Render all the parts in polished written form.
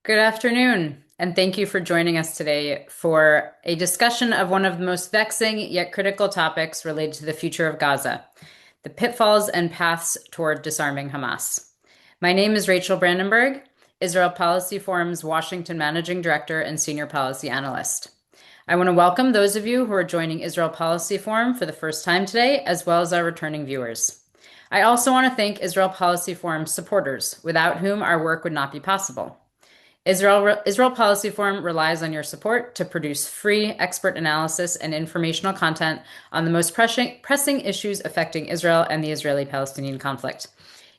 Good afternoon, and thank you for joining us today for a discussion of one of the most vexing yet critical topics related to the future of Gaza, the pitfalls and paths toward disarming Hamas. My name is Rachel Brandenburg, Israel Policy Forum's Washington Managing Director and Senior Policy Analyst. I want to welcome those of you who are joining Israel Policy Forum for the first time today, as well as our returning viewers. I also want to thank Israel Policy Forum supporters, without whom our work would not be possible. Israel Policy Forum relies on your support to produce free expert analysis and informational content on the most pressing issues affecting Israel and the Israeli-Palestinian conflict.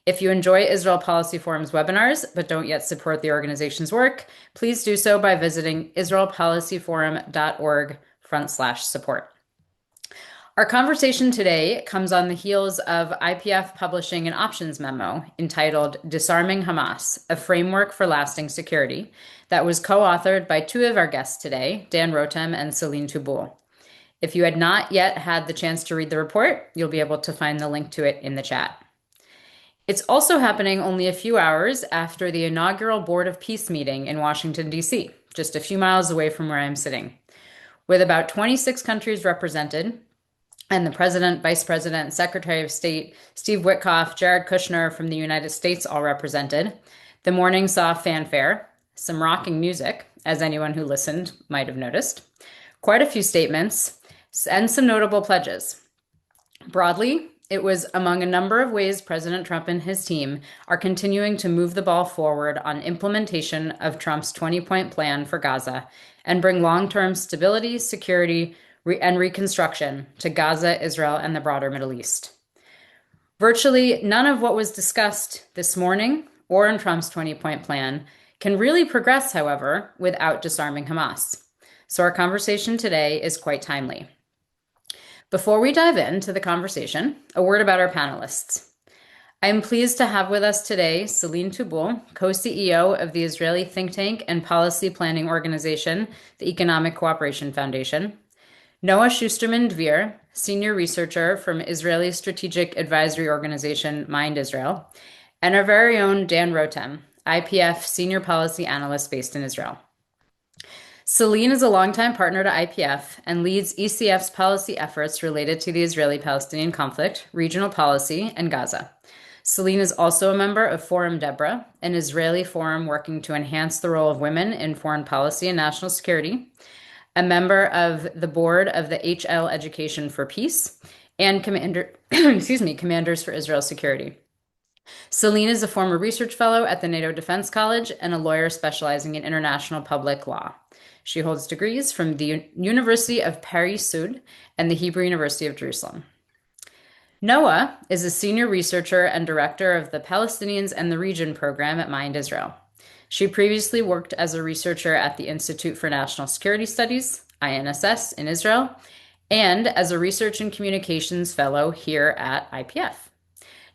If you enjoy Israel Policy Forum's webinars but don't yet support the organization's work, please do so by visiting israelpolicyforum.org/support. Our conversation today comes on the heels of IPF publishing an options memo entitled Disarming Hamas, a Framework for Lasting Security, that was co-authored by two of our guests today, Dan Rothem and Celine Touboul. If you had not yet had the chance to read the report, you'll be able to find the link to it in the chat. It's also happening only a few hours after the inaugural Board of Peace meeting in Washington, D.C., just a few miles away from where I'm sitting. With about 26 countries represented, and the President, Vice President, Secretary of State, Steve Witkoff, Jared Kushner from the United States all represented. The morning saw fanfare, some rocking music, as anyone who listened might have noticed, quite a few statements, and some notable pledges. Broadly, it was among a number of ways President Trump and his team are continuing to move the ball forward on implementation of Trump's 20-point plan for Gaza and bring long-term stability, security, and reconstruction to Gaza, Israel, and the broader Middle East. Virtually none of what was discussed this morning or in Trump's 20-point plan can really progress, however, without disarming Hamas. So our conversation today is quite timely. Before we dive into the conversation, a word about our panelists. I am pleased to have with us today Celine Touboul, co-CEO of the Israeli think tank and policy planning organization, the Economic Cooperation Foundation, Noa Shusterman Dvir, senior researcher from Israeli strategic advisory organization Mind Israel, and our very own Dan Rothem, IPF senior policy analyst based in Israel. Celine is a longtime partner to IPF and leads ECF's policy efforts related to the Israeli-Palestinian conflict, regional policy, and Gaza. Celine is also a member of Forum Deborah, an Israeli forum working to enhance the role of women in foreign policy and national security, a member of the board of the HL Education for Peace, and Commanders for Israel Security. Celine is a former research fellow at the NATO Defense College and a lawyer specializing in international public law. She holds degrees from the University of Paris Sud and the Hebrew University of Jerusalem. Noa is a senior researcher and director of the Palestinians and the Region program at Mind Israel. She previously worked as a researcher at the Institute for National Security Studies, INSS, in Israel, and as a Research and Communications Fellow here at IPF.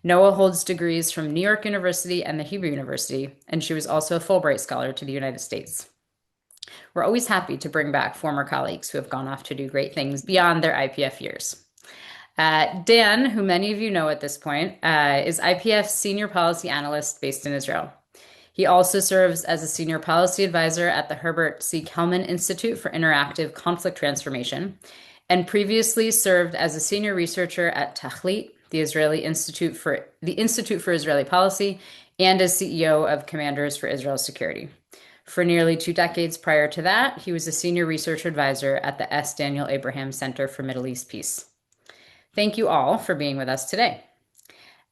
Noa holds degrees from New York University and the Hebrew University, and she was also a Fulbright Scholar to the United States. We're always happy to bring back former colleagues who have gone off to do great things beyond their IPF years. Dan, who many of you know at this point, is IPF's senior policy analyst based in Israel. He also serves as a senior policy advisor at the Herbert C. Kellman Institute for Interactive Conflict Transformation, and previously served as a senior researcher at Tachlit, the Institute for Israeli Policy, and as CEO of Commanders for Israel Security. For nearly 2 decades prior to that, he was a senior research advisor at the S. Daniel Abraham Center for Middle East Peace. Thank you all for being with us today.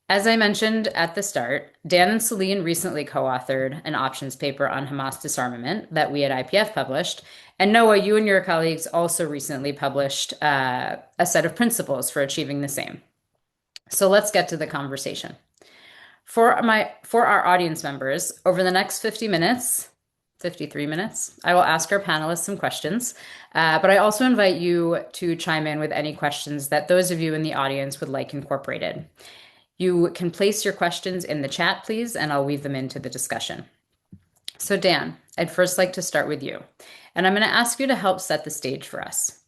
As I mentioned at the start, Dan and Celine recently co-authored an options paper on Hamas disarmament that we at IPF published, and Noa, you and your colleagues also recently published a set of principles for achieving the same. So let's get to the conversation. For our audience members, over the next 53 minutes, I will ask our panelists some questions, but I also invite you to chime in with any questions that those of you in the audience would like incorporated. You can place your questions in the chat, please, and I'll weave them into the discussion. So Dan, I'd first like to start with you, and I'm going to ask you to help set the stage for us.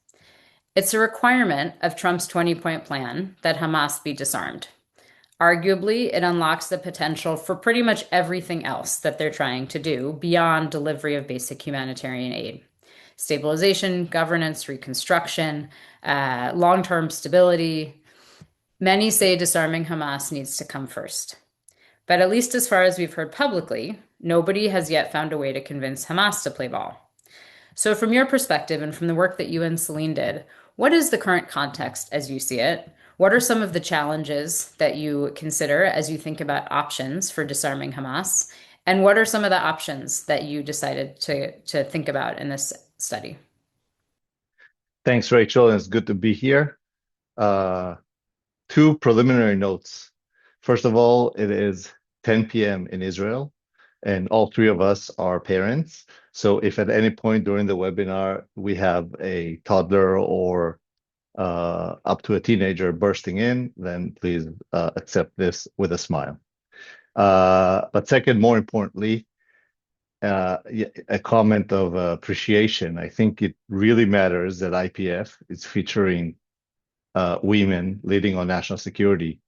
It's a requirement of Trump's 20-point plan that Hamas be disarmed. Arguably, it unlocks the potential for pretty much everything else that they're trying to do beyond delivery of basic humanitarian aid. Stabilization, governance, reconstruction, long-term stability. Many say disarming Hamas needs to come first. But at least as far as we've heard publicly, nobody has yet found a way to convince Hamas to play ball. So, from your perspective and from the work that you and Celine did, what is the current context as you see it? What are some of the challenges that you consider as you think about options for disarming Hamas? And what are some of the options that you decided to think about in this study? Thanks, Rachel, and it's good to be here. Uh, Two preliminary notes. First of all, it is 10 p.m. in Israel, and all three of us are parents. So if at any point during the webinar we have a toddler or up to a teenager bursting in, then please accept this with a smile. But second, more importantly, a comment of appreciation. I think it really matters that IPF is featuring women leading on national security.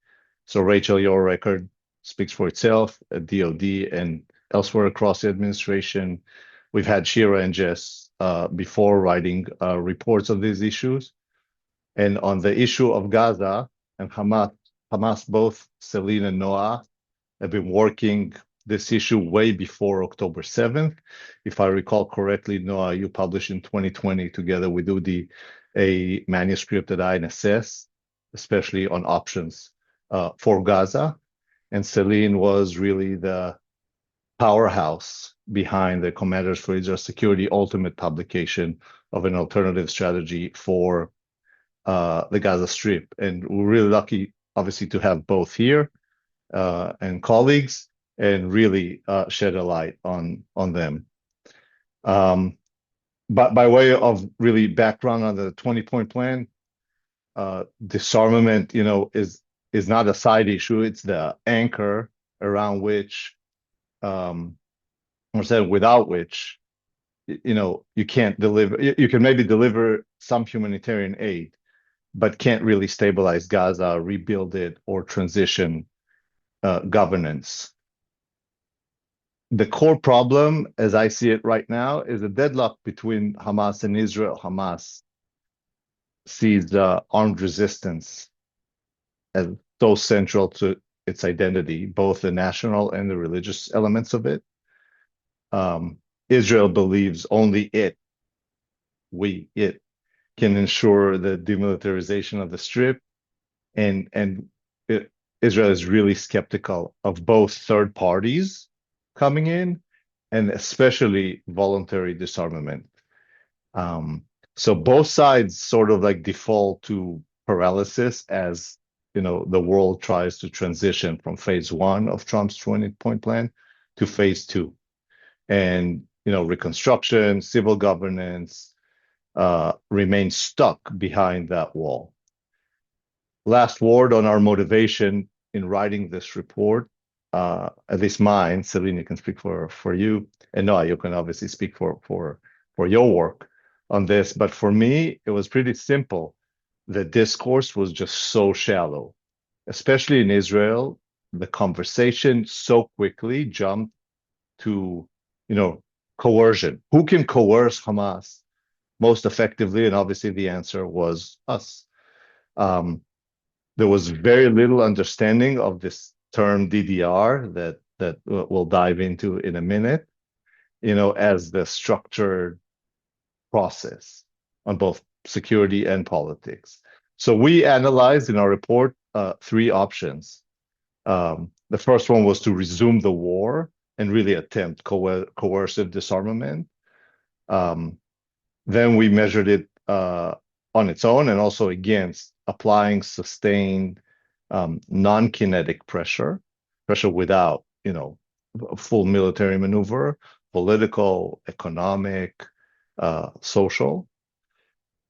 So, Rachel, your record speaks for itself at DoD and elsewhere across the administration. We've had Shira and Jess before writing reports on these issues. And on the issue of Gaza and Hamas, both Celine and Noa have been working this issue way before October 7th. If I recall correctly, Noa, you published in 2020 together with Udi a manuscript at INSS, especially on options for Gaza. And Celine was really the powerhouse behind the Commanders for Israel Security ultimate publication of an alternative strategy for the Gaza Strip. And we're really lucky, obviously, to have both here and colleagues and really shed a light on them. But by way of really background on the 20-point plan, disarmament, is not a side issue. It's the anchor around which, or said without which, you can't deliver. You can maybe deliver some humanitarian aid, but can't really stabilize Gaza, rebuild it, or transition governance. The core problem, as I see it right now, is a deadlock between Hamas and Israel. Hamas sees armed resistance as so central to its identity, both the national and the religious elements of it. Israel believes only it can ensure the demilitarization of the Strip, and Israel is really skeptical of both third parties coming in and especially voluntary disarmament. So both sides sort of like default to paralysis as the world tries to transition from phase one of Trump's 20-point plan to phase two. And reconstruction, civil governance remain stuck behind that wall. Last word on our motivation in writing this report, at least mine. Celine, you can speak for you, and Noah, you can obviously speak for your work on this. But for me, it was pretty simple. The discourse was just so shallow, especially in Israel. The conversation so quickly jumped to, coercion. Who can coerce Hamas most effectively? And obviously, the answer was us. There was very little understanding of this term DDR that we'll dive into in a minute, as the structured process on both security and politics. So we analyzed in our report three options. The first one was to resume the war and really attempt coercive disarmament. Then we measured it on its own and also against applying sustained non-kinetic pressure without, full military maneuver, political, economic, social.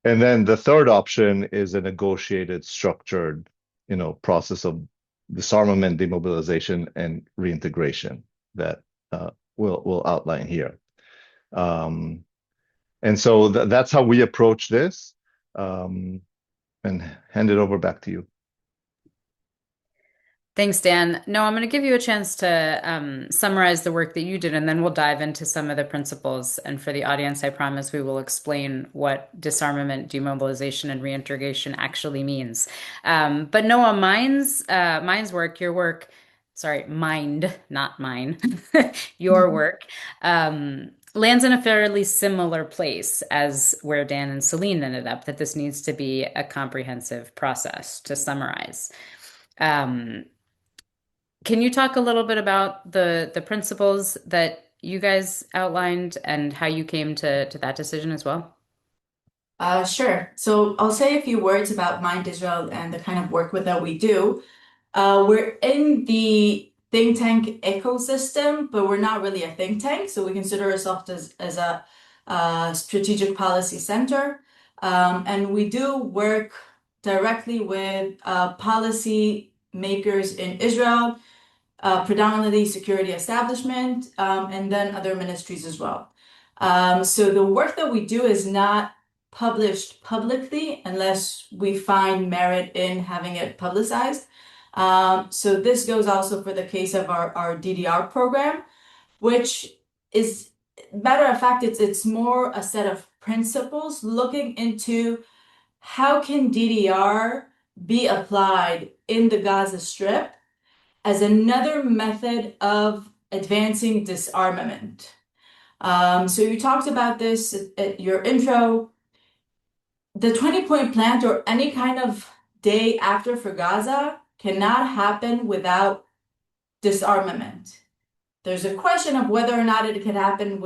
And then the third option is a negotiated, structured, process of disarmament, demobilization, and reintegration that we'll outline here. And so that's how we approach this. And hand it over back to you. Thanks, Dan. No, I'm going to give you a chance to summarize the work that you did, and then we'll dive into some of the principles. And for the audience, I promise we will explain what disarmament, demobilization, and reintegration actually means. But Noah, mine's work, your work, sorry, mind, not mine, your Mhm. work, lands in a fairly similar place as where Dan and Celine ended up, that this needs to be a comprehensive process to summarize. Um, can you talk a little bit about the principles that you guys outlined and how you came to that decision as well? Sure. So I'll say a few words about Mind Israel and the kind of work that we do. We're in the think tank ecosystem, but we're not really a think tank. So we consider ourselves as a strategic policy center. And we do work directly with policy makers in Israel, predominantly security establishment, and then other ministries as well. So the work that we do is not published publicly unless we find merit in having it publicized. So this goes also for the case of our DDR program, which is, matter of fact, it's more a set of principles looking into how can DDR be applied in the Gaza Strip as another method of advancing disarmament. So you talked about this at your intro. The 20-point plan or any kind of day after for Gaza cannot happen without disarmament. There's a question of whether or not it could happen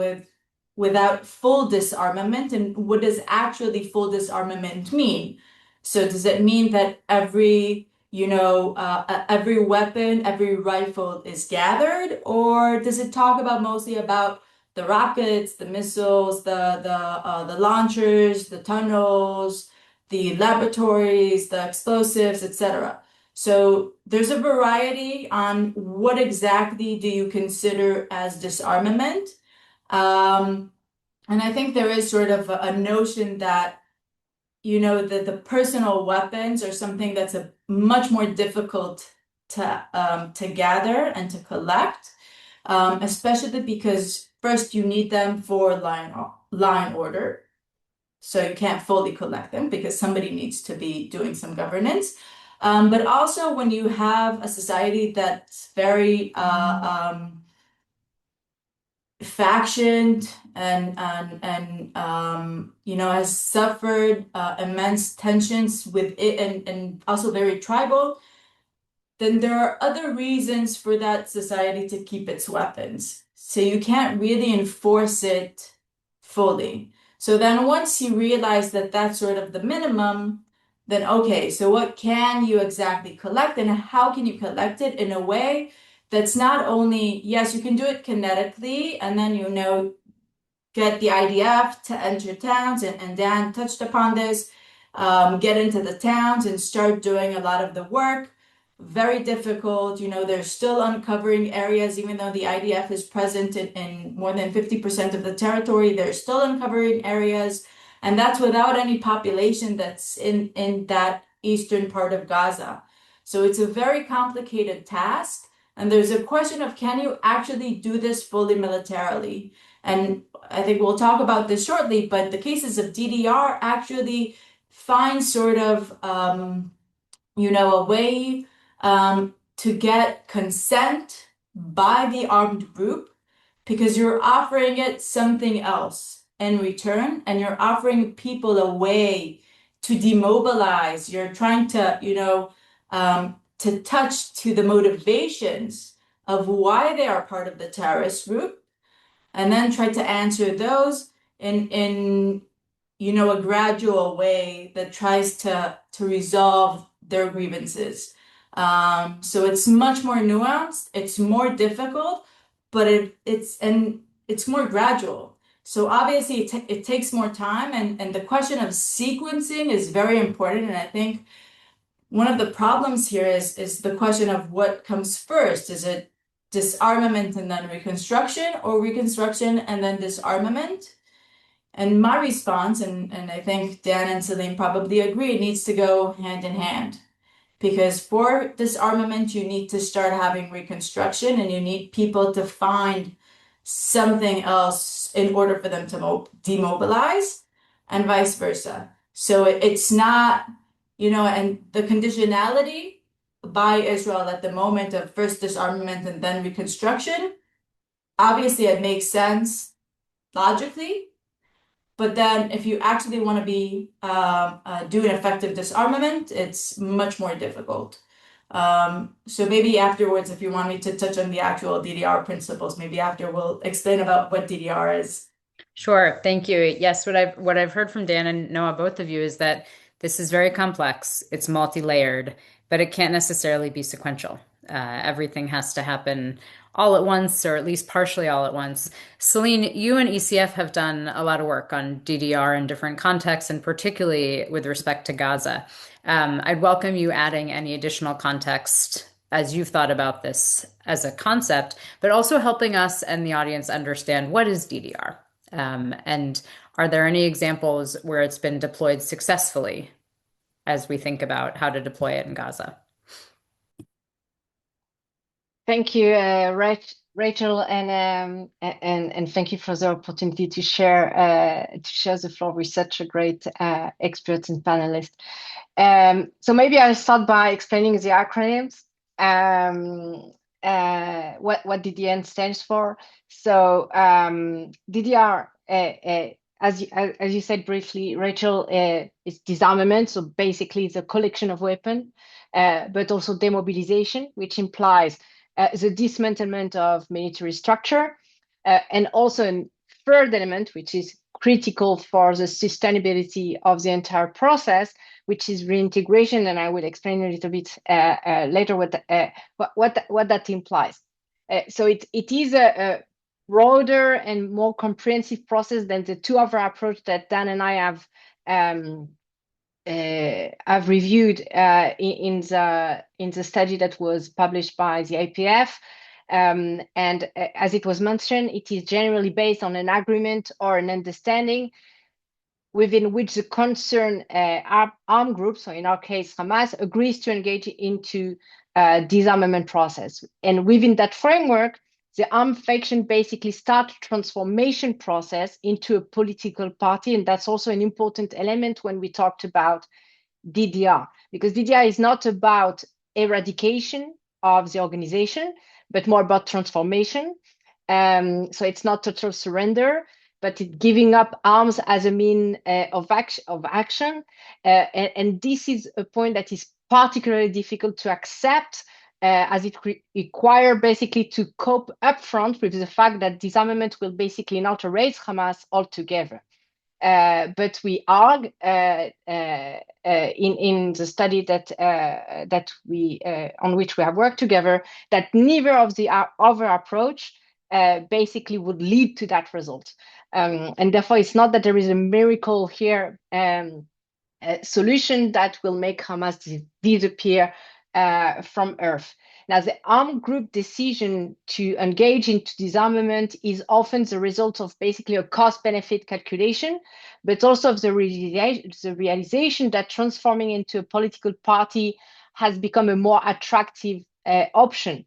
without full disarmament, and what does actually full disarmament mean? So does it mean that every weapon, every rifle is gathered, or does it talk about mostly about the rockets, the missiles, the launchers, the tunnels, the laboratories, the explosives, etc.? So there's a variety on what exactly do you consider as disarmament. And I think there is sort of a notion that, the personal weapons are something that's a much more difficult to gather and to collect, especially because first you need them for line order. So you can't fully collect them because somebody needs to be doing some governance. But also when you have a society that's very factioned and has suffered immense tensions with it and also very tribal, then there are other reasons for that society to keep its weapons. So you can't really enforce it fully. So then once you realize that that's sort of the minimum, then okay, so what can you exactly collect and how can you collect it in a way that's not only, yes, you can do it kinetically and then, get the IDF to enter towns, and Dan touched upon this, get into the towns and start doing a lot of the work. Very difficult. They're still uncovering areas, even though the IDF is present in more than 50% of the territory, they're still uncovering areas. And that's without any population that's in that eastern part of Gaza. So it's a very complicated task. And there's a question of can you actually do this fully militarily? And I think we'll talk about this shortly, but the cases of DDR actually find sort of, a way to get consent by the armed group because you're offering it something else in return, and you're offering people a way to demobilize. You're trying to touch to the motivations of why they are part of the terrorist group and then try to answer those in a gradual way that tries to resolve their grievances. So it's much more nuanced, it's more difficult, but it's more gradual. So obviously it takes more time, and the question of sequencing is very important. And I think one of the problems here is the question of what comes first. Is it disarmament and then reconstruction, or reconstruction and then disarmament? And my response, and I think Dan and Celine probably agree, it needs to go hand in hand. because for disarmament, you need to start having reconstruction and you need people to find something else in order for them to demobilize and vice versa. So it's not, and the conditionality by Israel at the moment of first disarmament and then reconstruction, obviously it makes sense logically. But then if you actually want to be do an effective disarmament, it's much more difficult. So maybe afterwards, if you want me to touch on the actual DDR principles, maybe after we'll explain about what DDR is. Sure, thank you. Yes, what I've heard from Dan and Noah, both of you, is that this is very complex. It's multi-layered, but it can't necessarily be sequential. Everything has to happen all at once, or at least partially all at once. Celine, you and ECF have done a lot of work on DDR in different contexts, and particularly with respect to Gaza. I'd welcome you adding any additional context as you've thought about this as a concept, but also helping us and the audience understand what is DDR. And are there any examples where it's been deployed successfully as we think about how to deploy it in Gaza? Thank you, Rachel, and thank you for the opportunity to share the floor with such a great experts and panelists. So maybe I'll start by explaining the acronyms. What DDN stands for. So DDR, as you said briefly, Rachel, is disarmament. So basically, it's a collection of weapons, but also demobilization, which implies the dismantlement of military structure, and also a third element, which is critical for the sustainability of the entire process, which is reintegration, and I will explain a little bit later what that implies. So it is a broader and more comprehensive process than the two other approaches that Dan and I have reviewed in the study that was published by the IPF. And as it was mentioned, it is generally based on an agreement or an understanding within which the concerned armed group, so in our case Hamas, agrees to engage into a disarmament process. And within that framework, the armed faction basically start a transformation process into a political party. And that's also an important element when we talked about DDR, because DDR is not about eradication of the organization, but more about transformation. So it's not total surrender, but it giving up arms as a mean of action. And this is a point that is particularly difficult to accept, as it requires basically to cope upfront with the fact that disarmament will basically not erase Hamas altogether. But we argue in the study that we on which we have worked together, that neither of the other approach basically would lead to that result. And therefore, it's not that there is a miracle here solution that will make Hamas disappear from Earth. Now, the armed group decision to engage into disarmament is often the result of basically a cost-benefit calculation, but also of the realization that transforming into a political party has become a more attractive option.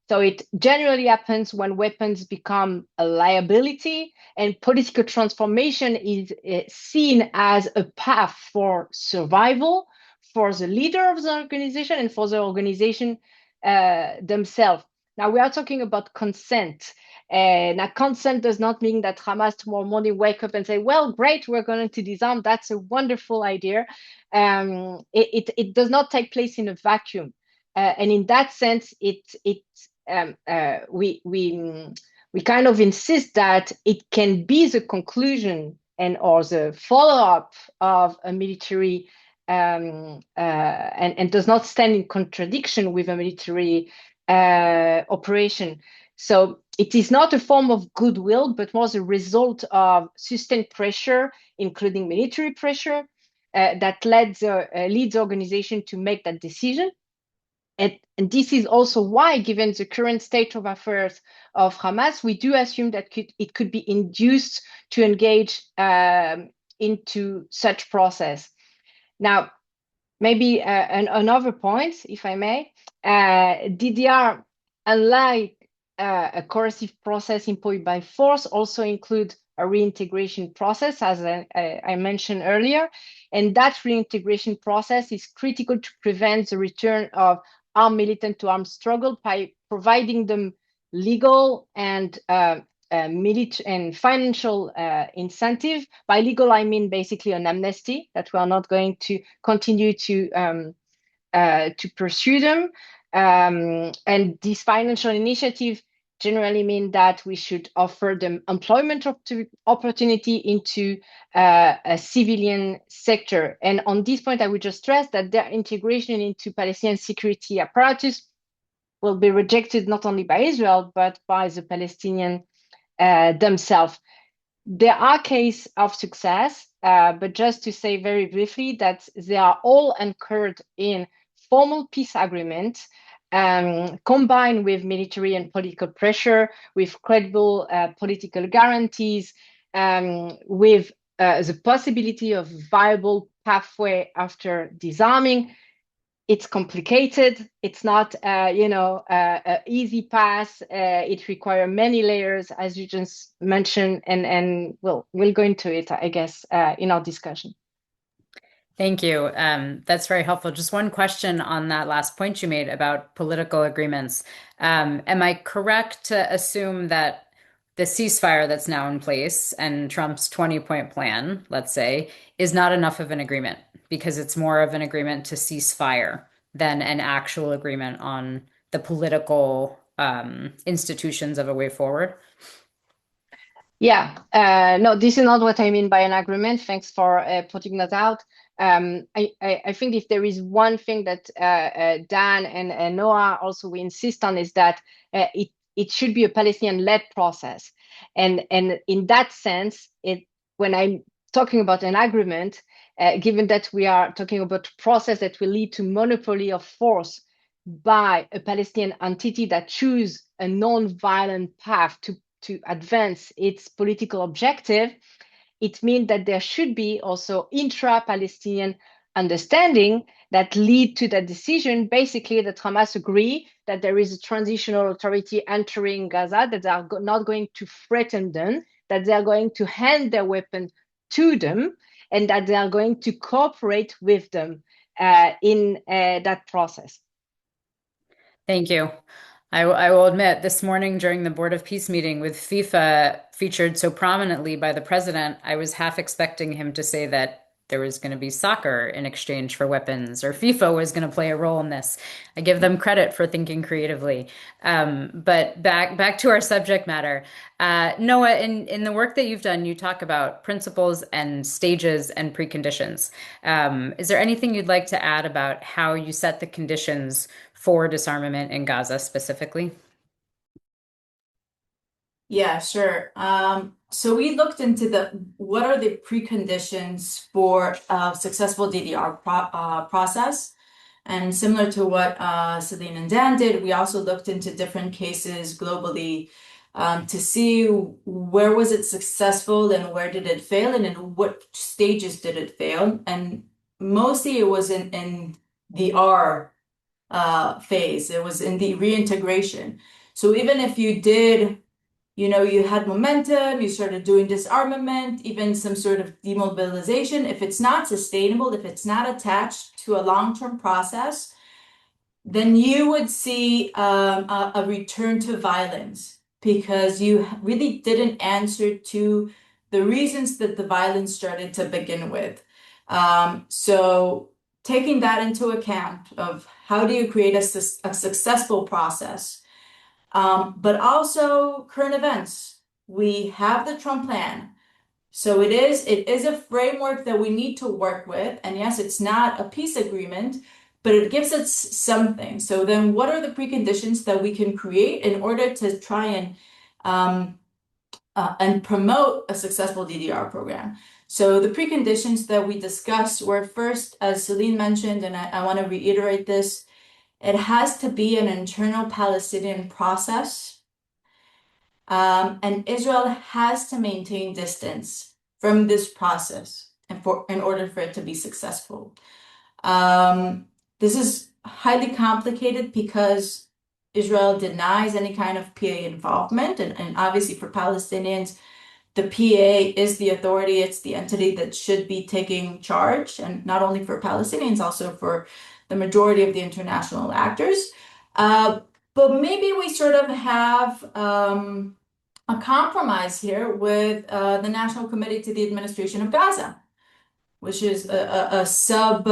So it generally happens when weapons become a liability, and political transformation is seen as a path for survival for the leader of the organization and for the organization themselves. Now, we are talking about consent. Now, consent does not mean that Hamas tomorrow morning wake up and say, well, great, we're going to disarm. That's a wonderful idea. It does not take place in a vacuum. And in that sense, we kind of insist that it can be the conclusion or the follow-up of a military and does not stand in contradiction with a military operation. So it is not a form of goodwill, but more the result of sustained pressure, including military pressure, that leads the organization to make that decision. And this is also why, given the current state of affairs of Hamas, we do assume that it could be induced to engage into such process. Now, Maybe another point, if I may. DDR, unlike a coercive process imposed by force, also include a reintegration process, as I mentioned earlier. And that reintegration process is critical to prevent the return of armed militant to armed struggle by providing them legal and military and financial incentive. By legal, I mean basically an amnesty, that we are not going to continue to pursue them. And this financial initiative generally mean that we should offer them employment opportunity into a civilian sector. And on this point, I would just stress that their integration into Palestinian security apparatus will be rejected not only by Israel, but by the Palestinian themselves. There are cases of success, but just to say very briefly that they are all anchored in formal peace agreements, combined with military and political pressure, with credible political guarantees, with the possibility of viable pathway after disarming. It's complicated. It's not, an easy path. It requires many layers, as you just mentioned, and we'll go into it, I guess, in our discussion. Thank you. That's very helpful. Just one question on that last point you made about political agreements. Am I correct to assume that the ceasefire that's now in place and Trump's 20-point plan, let's say, is not enough of an agreement because it's more of an agreement to cease fire than an actual agreement on the political institutions of a way forward? Yeah, no, this is not what I mean by an agreement. Thanks for putting that out. I think if there is one thing that Dan and Noah also we insist on is that it should be a Palestinian-led process. And in that sense, when I'm talking about an agreement, given that we are talking about a process that will lead to monopoly of force by a Palestinian entity that choose a non-violent path to advance its political objective, it means that there should be also intra-Palestinian understanding that lead to that decision, basically that Hamas agree that there is a transitional authority entering Gaza, that they are not going to threaten them, that they are going to hand their weapon to them, and that they are going to cooperate with them in that process. Thank you. I will admit, this morning during the Board of Peace meeting with FIFA featured so prominently by the president, I was half expecting him to say that there was going to be soccer in exchange for weapons, or FIFA was going to play a role in this. I give them credit for thinking creatively. But back to our subject matter. Noah, in the work that you've done, you talk about principles and stages and preconditions. Is there anything you'd like to add about how you set the conditions for disarmament in Gaza specifically? Yeah, sure. So we looked into what are the preconditions for a successful DDR process. And similar to what Celine and Dan did, we also looked into different cases globally to see where was it successful and where did it fail and in what stages did it fail. And mostly it was in the R phase. It was in the reintegration. So even if you did, you had momentum, you started doing disarmament, even some sort of demobilization, if it's not sustainable, if it's not attached to a long-term process, then you would see a return to violence because you really didn't answer to the reasons that the violence started to begin with. So taking that into account of how do you create a successful process, but also current events. We have the Trump plan. So it is a framework that we need to work with. And yes, it's not a peace agreement, but it gives us something. So then what are the preconditions that we can create in order to try and promote a successful DDR program? So the preconditions that we discussed were first, as Celine mentioned, and I want to reiterate this, it has to be an internal Palestinian process. And Israel has to maintain distance from this process in order for it to be successful. This is highly complicated because Israel denies any kind of PA involvement, and obviously for Palestinians, the PA is the authority, it's the entity that should be taking charge, and not only for Palestinians, also for the majority of the international actors. But maybe we sort of have a compromise here with the National Committee to the Administration of Gaza, which is a sub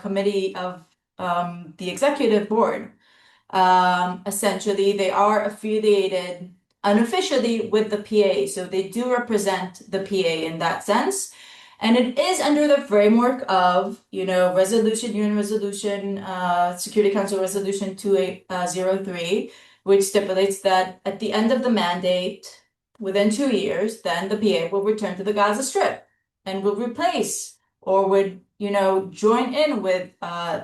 committee of the executive board. Essentially, they are affiliated unofficially with the PA, so they do represent the PA in that sense. And it is under the framework of, UN Resolution, Security Council Resolution 2803, which stipulates that at the end of the mandate, within 2 years, then the PA will return to the Gaza Strip and will replace or would, join in with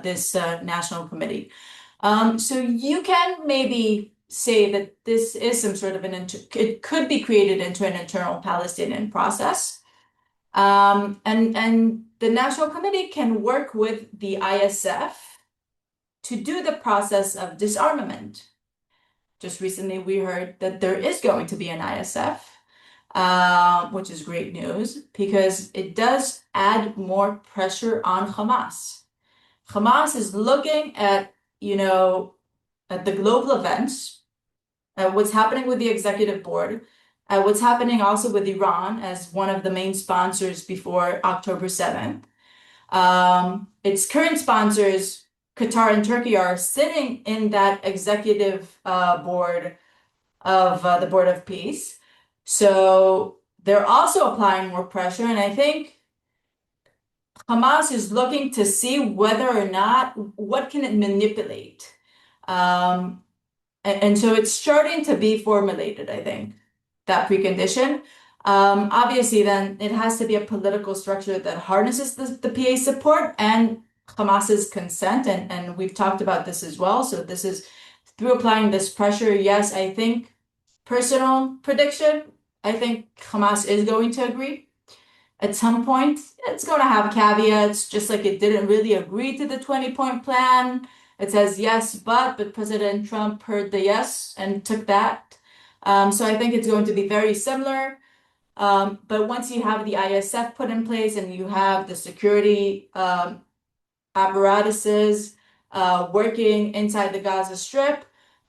this national committee. So you can maybe say that this is some sort of it could be created into an internal Palestinian process. And the National Committee can work with the ISF to do the process of disarmament. Just recently, we heard that there is going to be an ISF, which is great news because it does add more pressure on Hamas. Hamas is looking at at the global events, what's happening with the executive board, what's happening also with Iran as one of the main sponsors before October 7th. Its current sponsors, Qatar and Turkey, are sitting in that executive board of the Board of Peace. So they're also applying more pressure, and I think Hamas is looking to see whether or not what can it manipulate. And so it's starting to be formulated, I think, that precondition. Obviously, then it has to be a political structure that harnesses the PA support and Hamas's consent, and we've talked about this as well. So this is through applying this pressure. Yes, I think personal prediction, I think Hamas is going to agree. At some point, it's going to have caveats, just like it didn't really agree to the 20-point plan. It says yes, but President Trump heard the yes and took that. So I think it's going to be very similar. But once you have the ISF put in place and you have the security apparatuses working inside the Gaza Strip,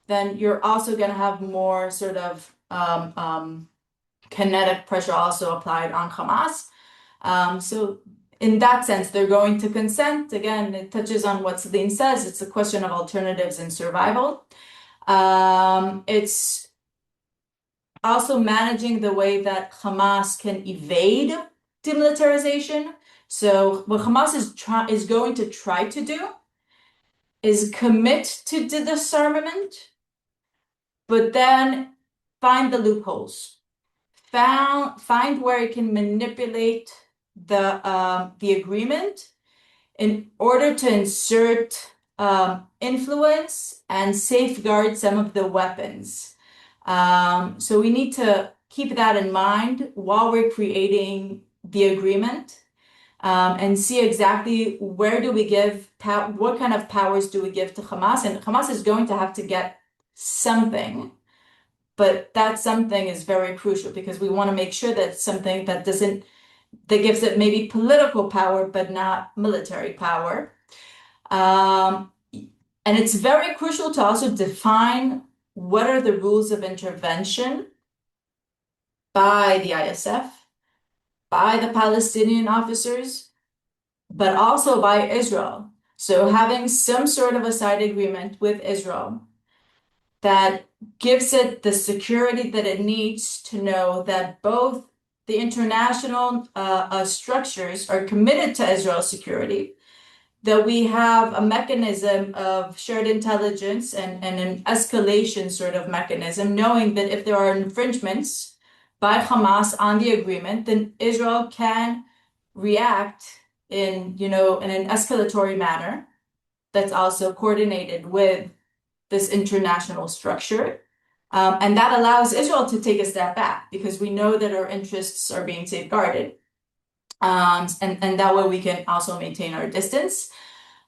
then you're also going to have more sort of kinetic pressure also applied on Hamas. So in that sense, they're going to consent. Again, it touches on what Celine says. It's a question of alternatives and survival. It's also managing the way that Hamas can evade demilitarization. So what Hamas is going to try to do is commit to the disarmament, but then find the loopholes. Find where it can manipulate the agreement in order to insert influence and safeguard some of the weapons. So we need to keep that in mind while we're creating the agreement, and see exactly where do we give what kind of powers do we give to Hamas, and Hamas is going to have to get something. But that something is very crucial because we want to make sure that something that gives it maybe political power, but not military power. And it's very crucial to also define what are the rules of intervention by the ISF, by the Palestinian officers, but also by Israel. So having some sort of a side agreement with Israel that gives it the security that it needs to know that both the international structures are committed to Israel's security, that we have a mechanism of shared intelligence and an escalation sort of mechanism, knowing that if there are infringements by Hamas on the agreement, then Israel can react in an escalatory manner that's also coordinated with this international structure. And that allows Israel to take a step back because we know that our interests are being safeguarded. and that way we can also maintain our distance.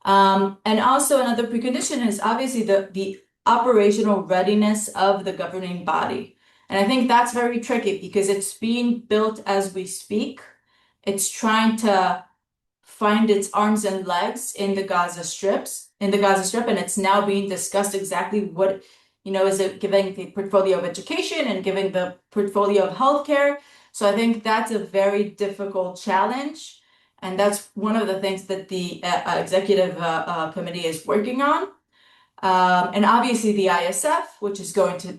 And also another precondition is obviously the operational readiness of the governing body. And I think that's very tricky because it's being built as we speak. It's trying to find its arms and legs in the Gaza Strip, and it's now being discussed exactly what, is it giving the portfolio of education and giving the portfolio of healthcare. So I think that's a very difficult challenge. And that's one of the things that the executive committee is working on. And obviously the ISF, which is going to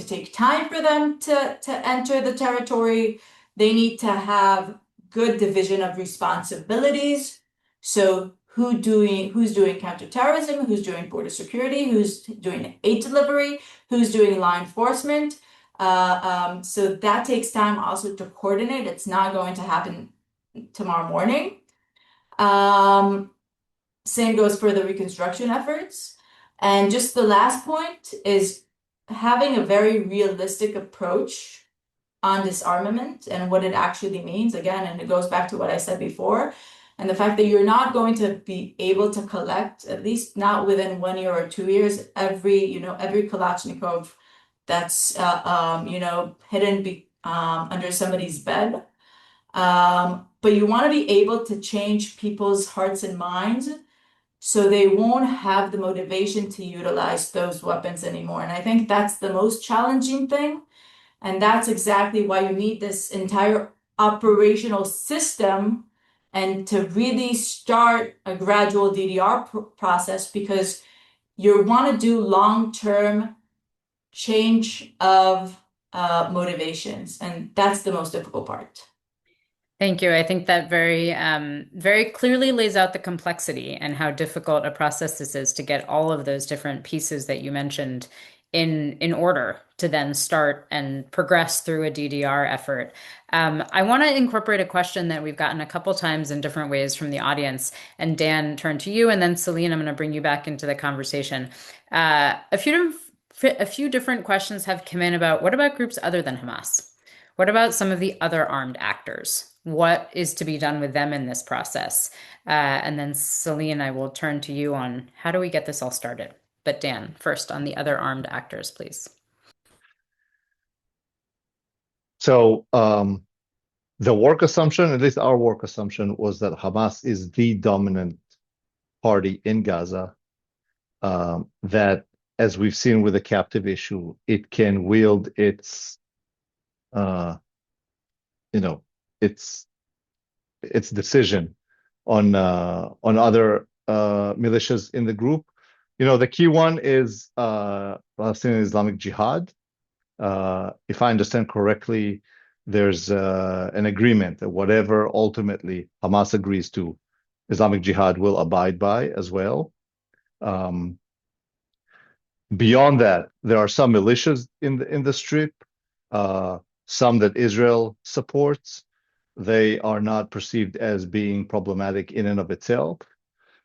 take time for them to enter the territory. They need to have good division of responsibilities. So who's doing counterterrorism, who's doing border security, who's doing aid delivery, who's doing law enforcement. So that takes time also to coordinate. It's not going to happen tomorrow morning. Same goes for the reconstruction efforts. And just the last point is having a very realistic approach on disarmament and what it actually means. Again, and it goes back to what I said before, and the fact that you're not going to be able to collect, at least not within 1 year or 2 years, every Kalashnikov that's hidden under somebody's bed. But you want to be able to change people's hearts and minds so they won't have the motivation to utilize those weapons anymore. And I think that's the most challenging thing. And that's exactly why you need this entire operational system and to really start a gradual DDR process, because you want to do long-term change of motivations. And that's the most difficult part. Thank you. I think that very, very clearly lays out the complexity and how difficult a process this is to get all of those different pieces that you mentioned in order to then start and progress through a DDR effort. I want to incorporate a question that we've gotten a couple times in different ways from the audience. And Dan, turn to you, and then Celine, I'm going to bring you back into the conversation. A few different questions have come in about what about groups other than Hamas? What about some of the other armed actors? What is to be done with them in this process? And then Celine, I will turn to you on how do we get this all started? But Dan, first on the other armed actors, please. So the work assumption, at least our work assumption, was that Hamas is the dominant party in Gaza, that, as we've seen with the captive issue, it can wield its decision on other militias in the group. The key one is Palestinian Islamic Jihad. If I understand correctly, there's an agreement that whatever ultimately Hamas agrees to, Islamic Jihad will abide by as well. Beyond that, there are some militias in the Strip, some that Israel supports. They are not perceived as being problematic in and of itself.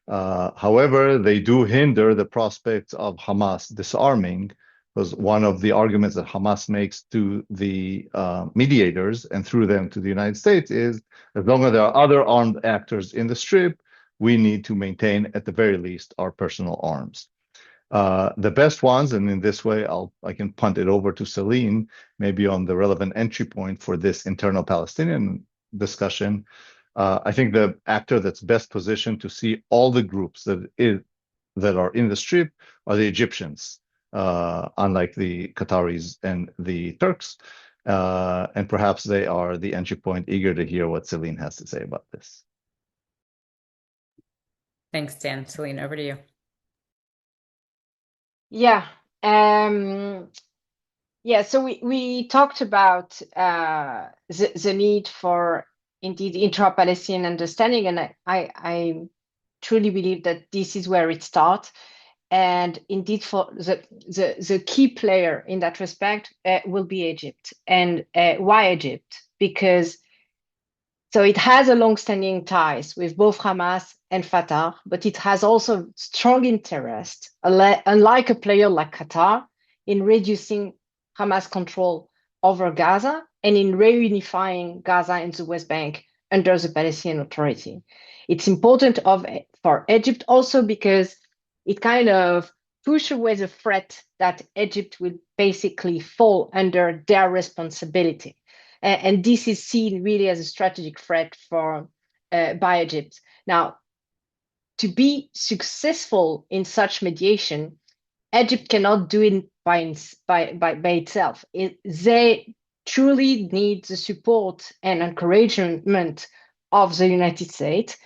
However, they do hinder the prospects of Hamas disarming, because one of the arguments that Hamas makes to the mediators and through them to the United States is, as long as there are other armed actors in the Strip, we need to maintain, at the very least, our personal arms. The best ones, and in this way, I can punt it over to Celine, maybe on the relevant entry point for this internal Palestinian discussion. I think the actor that's best positioned to see all the groups that are in the Strip are the Egyptians, unlike the Qataris and the Turks. And perhaps they are the entry point, eager to hear what Celine has to say about this. Thanks, Dan. Celine, over to you. Yeah. So we talked about the need for indeed intra-Palestinian understanding, and I truly believe that this is where it starts. And indeed, for the key player in that respect will be Egypt. And why Egypt? Because it has a long-standing ties with both Hamas and Fatah, but it has also strong interest, unlike a player like Qatar, in reducing Hamas control over Gaza and in reunifying Gaza and the West Bank under the Palestinian Authority. It's important for Egypt also because it kind of push away the threat that Egypt will basically fall under their responsibility. And this is seen really as a strategic threat by Egypt. Now, to be successful in such mediation, Egypt cannot do it by itself. They truly need the support and encouragement of the United States,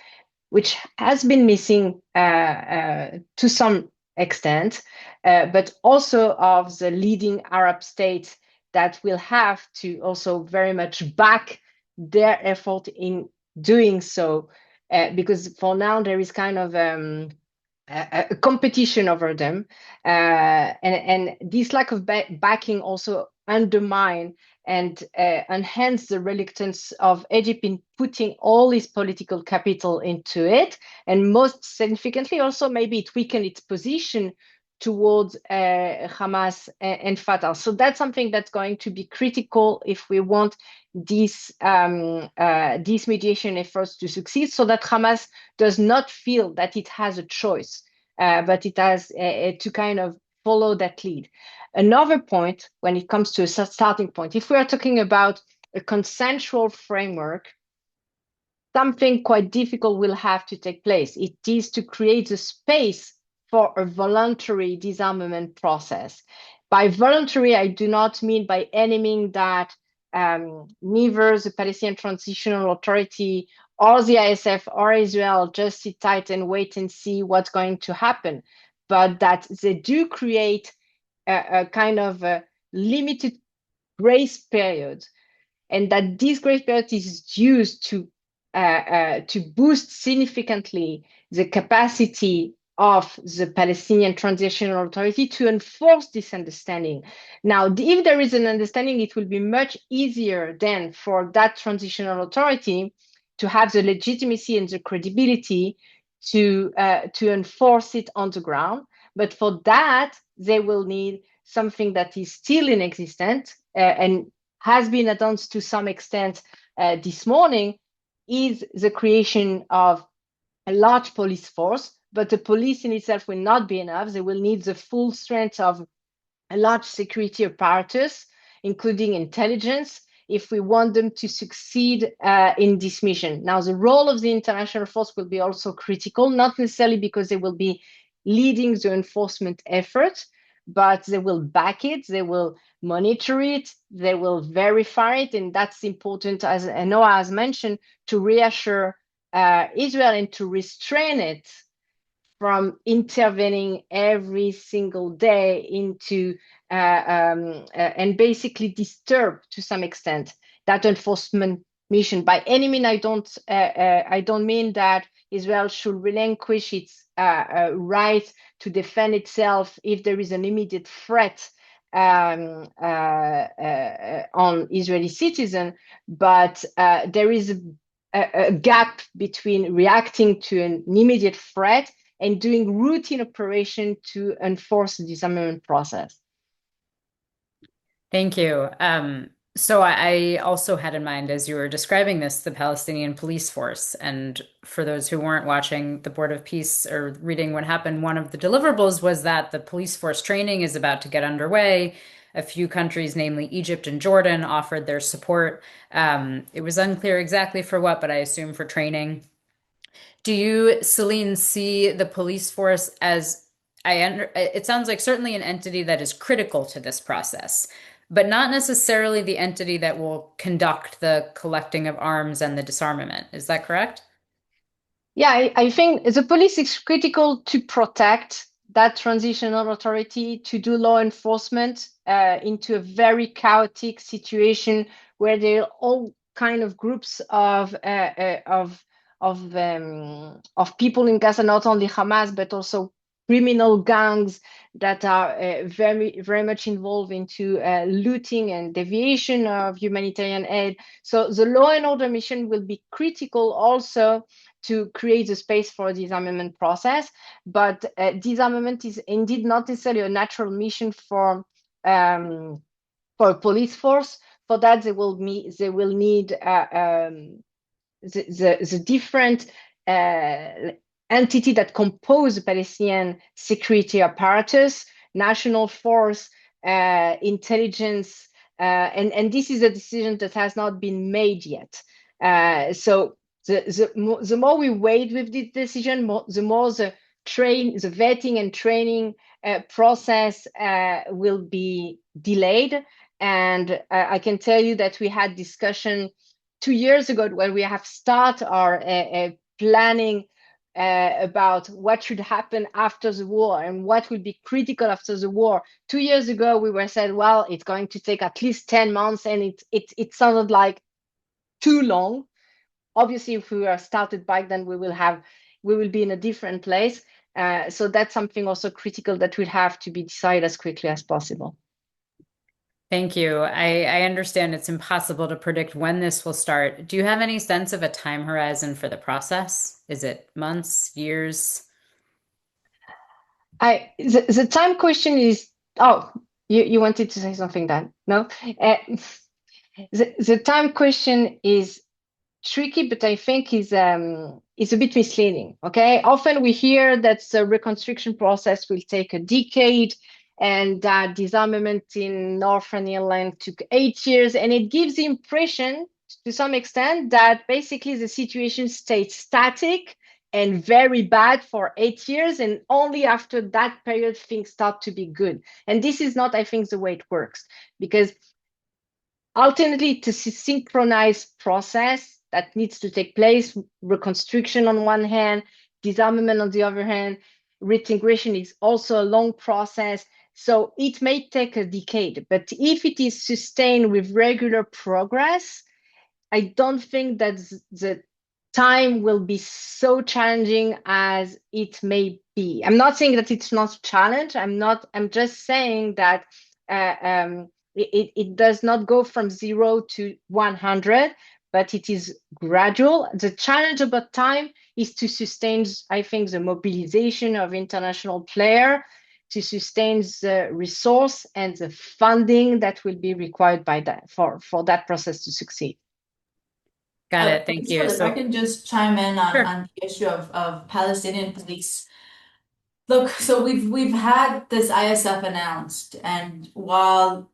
which has been missing to some extent, but also of the leading Arab states that will have to also very much back their effort in doing so, because for now there is kind of a competition over them, and this lack of backing also undermine and enhance the reluctance of Egypt in putting all its political capital into it, and most significantly also maybe it weakened its position towards Hamas and Fatah. So that's something that's going to be critical if we want these mediation efforts to succeed, so that Hamas does not feel that it has a choice, but it has to kind of follow that lead. Another point, when it comes to a starting point, if we are talking about a consensual framework, something quite difficult will have to take place. It is to create a space for a voluntary disarmament process. By voluntary, I do not mean by any means that neither the Palestinian Transitional Authority or the ISF or Israel just sit tight and wait and see what's going to happen, but that they do create a kind of a limited grace period, and that this grace period is used to boost significantly the capacity of the Palestinian Transitional Authority to enforce this understanding. Now, if there is an understanding, it will be much easier then for that transitional authority to have the legitimacy and the credibility to enforce it on the ground. But for that, they will need something that is still in existence and has been announced to some extent this morning, is the creation of a large police force. But the police in itself will not be enough. They will need the full strength of a large security apparatus, including intelligence, if we want them to succeed in this mission. Now, the role of the international force will be also critical, not necessarily because they will be leading the enforcement effort, but they will back it, they will monitor it, they will verify it, and that's important, as Noa has mentioned, to reassure Israel and to restrain it from intervening every single day into and basically disturb to some extent that enforcement mission. By any means, I don't mean that Israel should relinquish its right to defend itself if there is an immediate threat on Israeli citizens, but there is a gap between reacting to an immediate threat and doing routine operation to enforce the disarmament process. Thank you. So I also had in mind, as you were describing this, the Palestinian police force. And for those who weren't watching the Board of Peace or reading what happened, one of the deliverables was that the police force training is about to get underway. A few countries, namely Egypt and Jordan, offered their support. It was unclear exactly for what, but I assume for training. Do you, Celine, see the police force as, it sounds like certainly an entity that is critical to this process, but not necessarily the entity that will conduct the collecting of arms and the disarmament. Is that correct? Yeah, I think the police is critical to protect that transitional authority, to do law enforcement into a very chaotic situation where there are all kind of groups of people in Gaza, not only Hamas, but also criminal gangs that are very, very much involved into looting and deviation of humanitarian aid. So the law and order mission will be critical also to create a space for a disarmament process. But disarmament is indeed not necessarily a natural mission for a police force. For that, they will need the different entity that compose the Palestinian security apparatus, national force, intelligence, and this is a decision that has not been made yet. So the more we wait with this decision, the more the vetting and training process will be delayed. And I can tell you that we had discussion 2 years ago when we have started our planning about what should happen after the war and what will be critical after the war. 2 years ago, we were said, well, it's going to take at least 10 months, and it sounded like too long. Obviously, if we were started back then, we will be in a different place. So that's something also critical that will have to be decided as quickly as possible. Thank you. I understand it's impossible to predict when this will start. Do you have any sense of a time horizon for the process? Is it months, years? The time question is, you wanted to say something, Dan? No? The time question is tricky, but I think is a bit misleading. Okay, often we hear that the reconstruction process will take a decade, and that disarmament in Northern Ireland took 8 years, and it gives the impression, to some extent, that basically the situation stayed static and very bad for 8 years, and only after that period things start to be good. And this is not, I think, the way it works, because ultimately it's a synchronized process that needs to take place. Reconstruction on one hand, disarmament on the other hand, reintegration is also a long process. So it may take a decade, but if it is sustained with regular progress, I don't think that the time will be so challenging as it may be. I'm not saying that it's not a challenge. I'm just saying that it does not go from 0 to 100, but it is gradual. The challenge about time is to sustain, I think, the mobilization of international players, to sustain the resource and the funding that will be required by that for that process to succeed. Got it. Thank you. If I can just chime in on the issue of Palestinian police. Look, so we've had this ISF announced, and while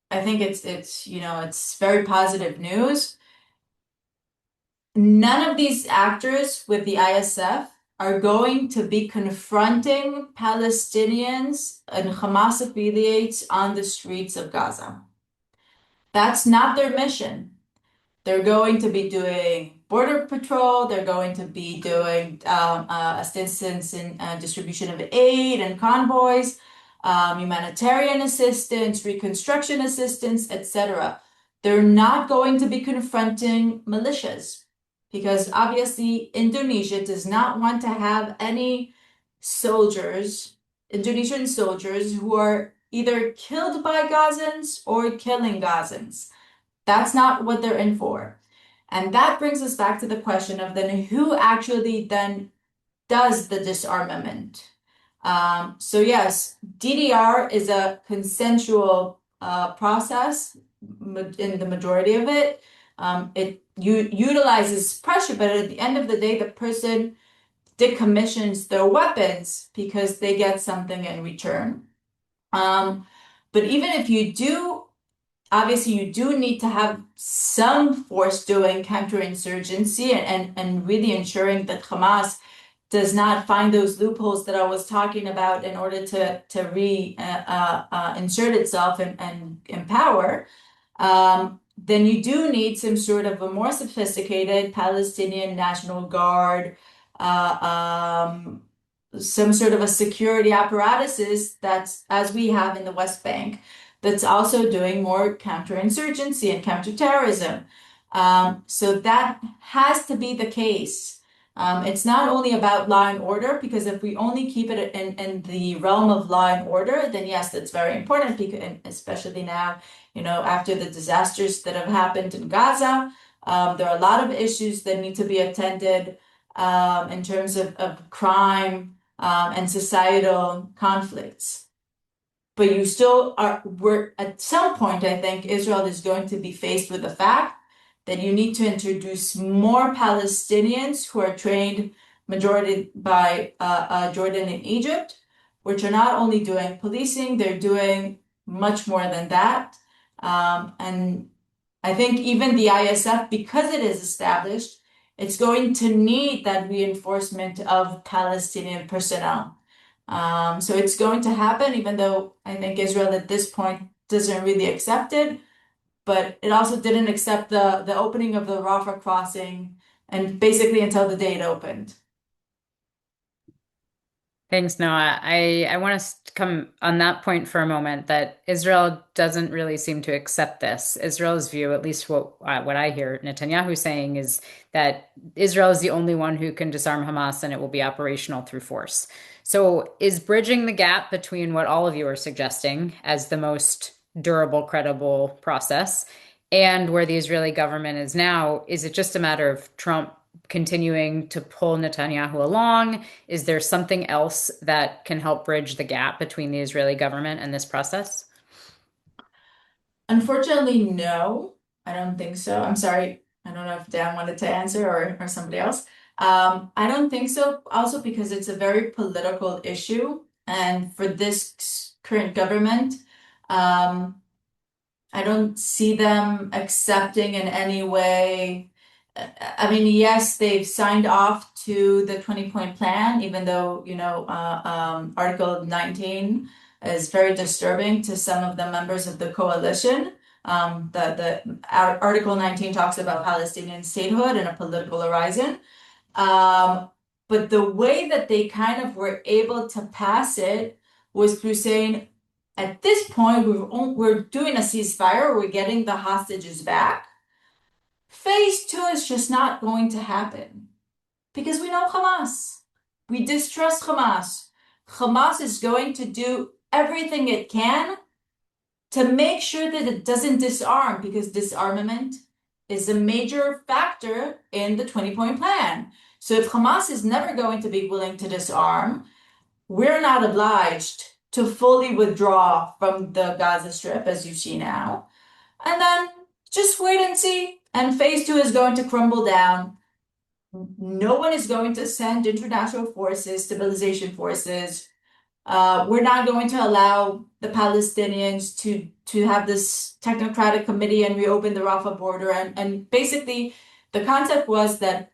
I think it's very positive news, none of these actors with the ISF are going to be confronting Palestinians and Hamas affiliates on the streets of Gaza. That's not their mission. They're going to be doing border patrol. They're going to be doing assistance in distribution of aid and convoys, humanitarian assistance, reconstruction assistance, etc. They're not going to be confronting militias, because obviously Indonesia does not want to have any soldiers, Indonesian soldiers, who are either killed by Gazans or killing Gazans. That's not what they're in for. And that brings us back to the question of then who actually then does the disarmament. So yes, DDR is a consensual process in the majority of it. It utilizes pressure, but at the end of the day, the person decommissions their weapons because they get something in return. But even if you do, obviously you do need to have some force doing counterinsurgency and really ensuring that Hamas does not find those loopholes that I was talking about in order to insert itself and empower. Then you do need some sort of a more sophisticated Palestinian National Guard, some sort of a security apparatuses that's, as we have in the West Bank, that's also doing more counterinsurgency and counterterrorism. So that has to be the case. It's not only about law and order, because if we only keep it in the realm of law and order, then yes, that's very important, because, especially now, after the disasters that have happened in Gaza, there are a lot of issues that need to be attended in terms of crime and societal conflicts. But you still we're at some point, I think Israel is going to be faced with the fact that you need to introduce more Palestinians who are trained majority by Jordan and Egypt, which are not only doing policing, they're doing much more than that. And I think even the ISF, because it is established, it's going to need that reinforcement of Palestinian personnel. So it's going to happen, even though I think Israel at this point doesn't really accept it, but it also didn't accept the opening of the Rafah crossing and basically until the day it opened. Thanks, Noah. I want to come on that point for a moment that Israel doesn't really seem to accept this. Israel's view, at least what I hear Netanyahu saying, is that Israel is the only one who can disarm Hamas and it will be operational through force. So is bridging the gap between what all of you are suggesting as the most durable, credible process and where the Israeli government is now, is it just a matter of Trump continuing to pull Netanyahu along? Is there something else that can help bridge the gap between the Israeli government and this process? Unfortunately, no, I don't think so. I'm sorry. I don't know if Dan wanted to answer or somebody else. I don't think so, also because it's a very political issue. And for this current government, I don't see them accepting in any way. I mean, yes, they've signed off to the 20-point plan, even though, Article 19 is very disturbing to some of the members of the coalition. Article 19 talks about Palestinian statehood and a political horizon. But the way that they kind of were able to pass it was through saying, at this point, we're doing a ceasefire, we're getting the hostages back. Phase 2 is just not going to happen because we know Hamas. We distrust Hamas. Hamas is going to do everything it can to make sure that it doesn't disarm, because disarmament is a major factor in the 20-point plan. So if Hamas is never going to be willing to disarm, we're not obliged to fully withdraw from the Gaza Strip, as you see now. And then just wait and see. And phase 2 is going to crumble down. No one is going to send international forces, stabilization forces. We're not going to allow the Palestinians to have this technocratic committee and reopen the Rafah border. And basically, the concept was that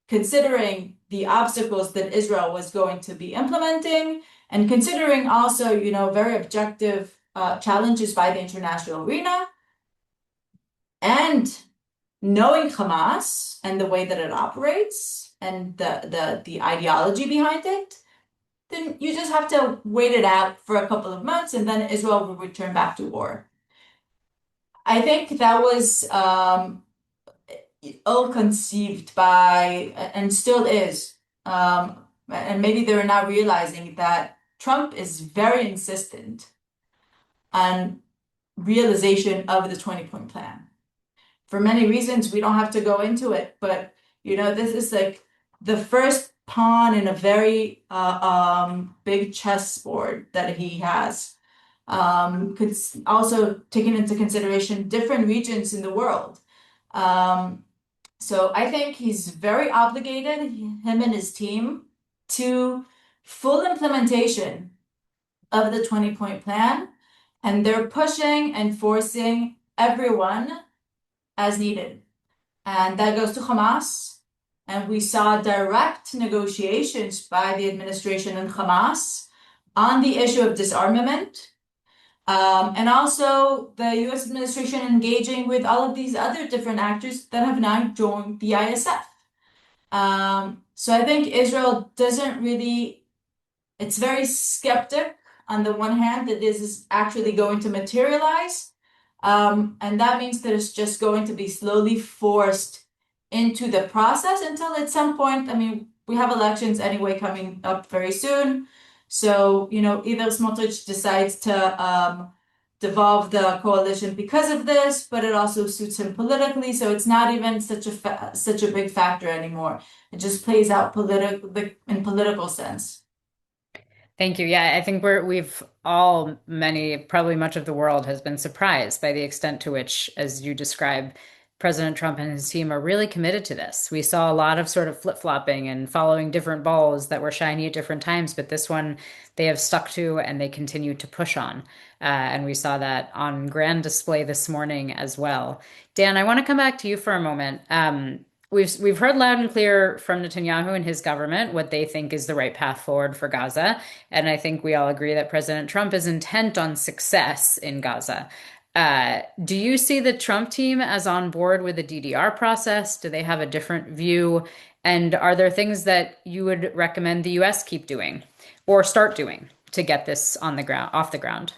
considering the obstacles that Israel was going to be implementing, and considering also, very objective challenges by the international arena, and knowing Hamas and the way that it operates and the ideology behind it, then you just have to wait it out for a couple of months and then Israel will return back to war. I think that was ill-conceived by, and still is, and maybe they're now realizing that Trump is very insistent on realization of the 20-point plan. For many reasons, we don't have to go into it, but this is like the first pawn in a very big chessboard that he has. Also taking into consideration different regions in the world. So I think he's very obligated, him and his team, to full implementation of the 20-point plan, and they're pushing and forcing everyone as needed. And that goes to Hamas. And we saw direct negotiations by the administration and Hamas on the issue of disarmament. And also the US administration engaging with all of these other different actors that have now joined the ISF. So I think Israel doesn't really, it's very skeptic on the one hand that this is actually going to materialize. And that means that it's just going to be slowly forced into the process until at some point, we have elections anyway coming up very soon. So, either Smotrich decides to devolve the coalition because of this, but it also suits him politically. So it's not even such a big factor anymore. It just plays out in political sense. Thank you. Yeah, I think we've all, probably much of the world has been surprised by the extent to which, as you describe, President Trump and his team are really committed to this. We saw a lot of sort of flip-flopping and following different balls that were shiny at different times, but this one they have stuck to and they continue to push on. And we saw that on grand display this morning as well. Dan, I want to come back to you for a moment. We've heard loud and clear from Netanyahu and his government what they think is the right path forward for Gaza, and I think we all agree that President Trump is intent on success in Gaza. Do you see the Trump team as on board with the DDR process? Do they have a different view? And are there things that you would recommend the US keep doing or start doing to get this on the ground, off the ground?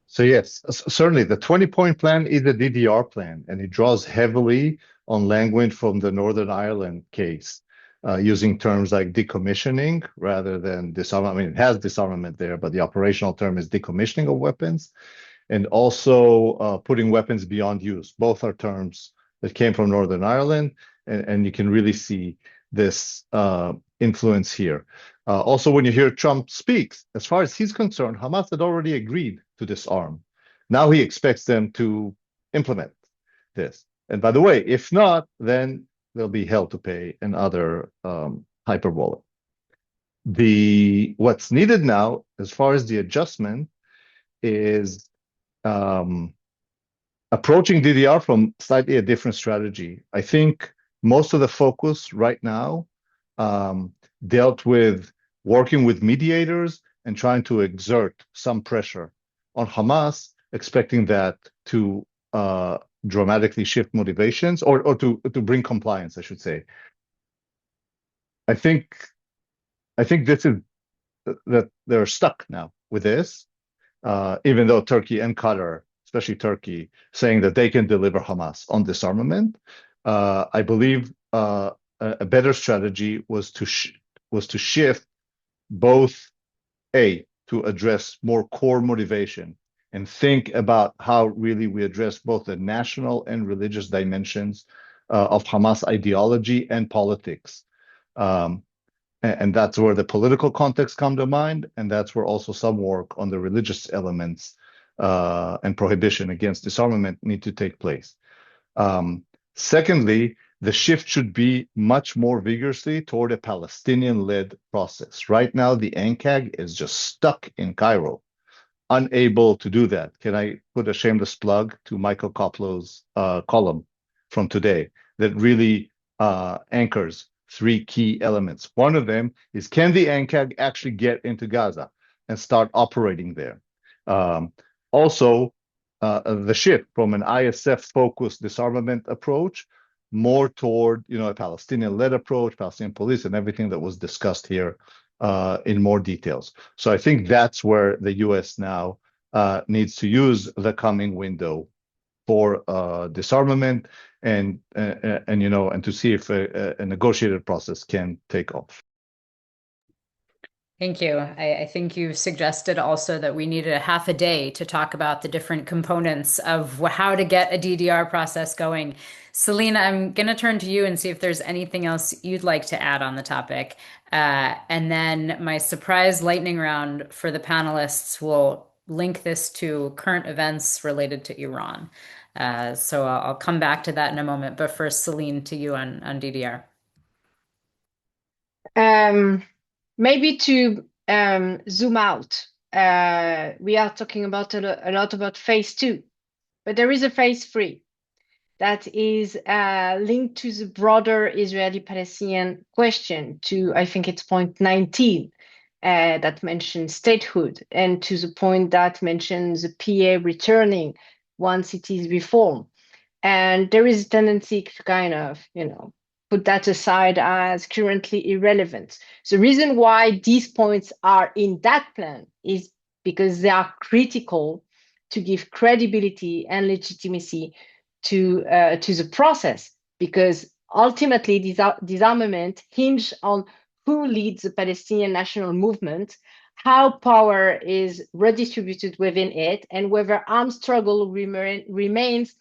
So yes, certainly the 20-point plan is a DDR plan, and it draws heavily on language from the Northern Ireland case, using terms like decommissioning rather than disarmament. I mean, it has disarmament there, but the operational term is decommissioning of weapons, and also putting weapons beyond use. Both are terms that came from Northern Ireland, and you can really see this influence here. Also, when you hear Trump speak, as far as he's concerned, Hamas had already agreed to disarm. Now he expects them to implement this. And by the way, if not, then there'll be hell to pay and other hyperbole. What's needed now, as far as the adjustment, is approaching DDR from slightly a different strategy. I think most of the focus right now dealt with working with mediators and trying to exert some pressure on Hamas, expecting that to dramatically shift motivations or to bring compliance, I should say. I think this is that they're stuck now with this, even though Turkey and Qatar, especially Turkey, saying that they can deliver Hamas on disarmament. I believe a better strategy was to shift both to address more core motivation and think about how really we address both the national and religious dimensions of Hamas ideology and politics. And that's where the political context come to mind, and that's where also some work on the religious elements and prohibition against disarmament need to take place. Secondly, the shift should be much more vigorously toward a Palestinian-led process. Right now, the ANCAG is just stuck in Cairo, unable to do that. Can I put a shameless plug to Michael Koplow's column from today that really anchors three key elements. One of them is, can the ANCAG actually get into Gaza and start operating there? Also, the shift from an ISF-focused disarmament approach more toward, a Palestinian-led approach, Palestinian police, and everything that was discussed here in more details. So I think that's where the U.S. now needs to use the coming window for disarmament and to see if a negotiated process can take off. Thank you. I think you've suggested also that we needed a half a day to talk about the different components of how to get a DDR process going. Celine, I'm going to turn to you and see if there's anything else you'd like to add on the topic. And then my surprise lightning round for the panelists will link this to current events related to Iran. So I'll come back to that in a moment. But first, Celine, to you on DDR. Maybe to zoom out, we are talking about a lot about phase 2, but there is a phase 3 that is linked to the broader Israeli-Palestinian question, to, I think it's point 19, that mentions statehood, and to the point that mentions the PA returning once it is reformed. And there is a tendency to kind of, put that aside as currently irrelevant. The reason why these points are in that plan is because they are critical to give credibility and legitimacy to the process, because ultimately disarmament hinge on who leads the Palestinian national movement, how power is redistributed within it, and whether armed struggle remains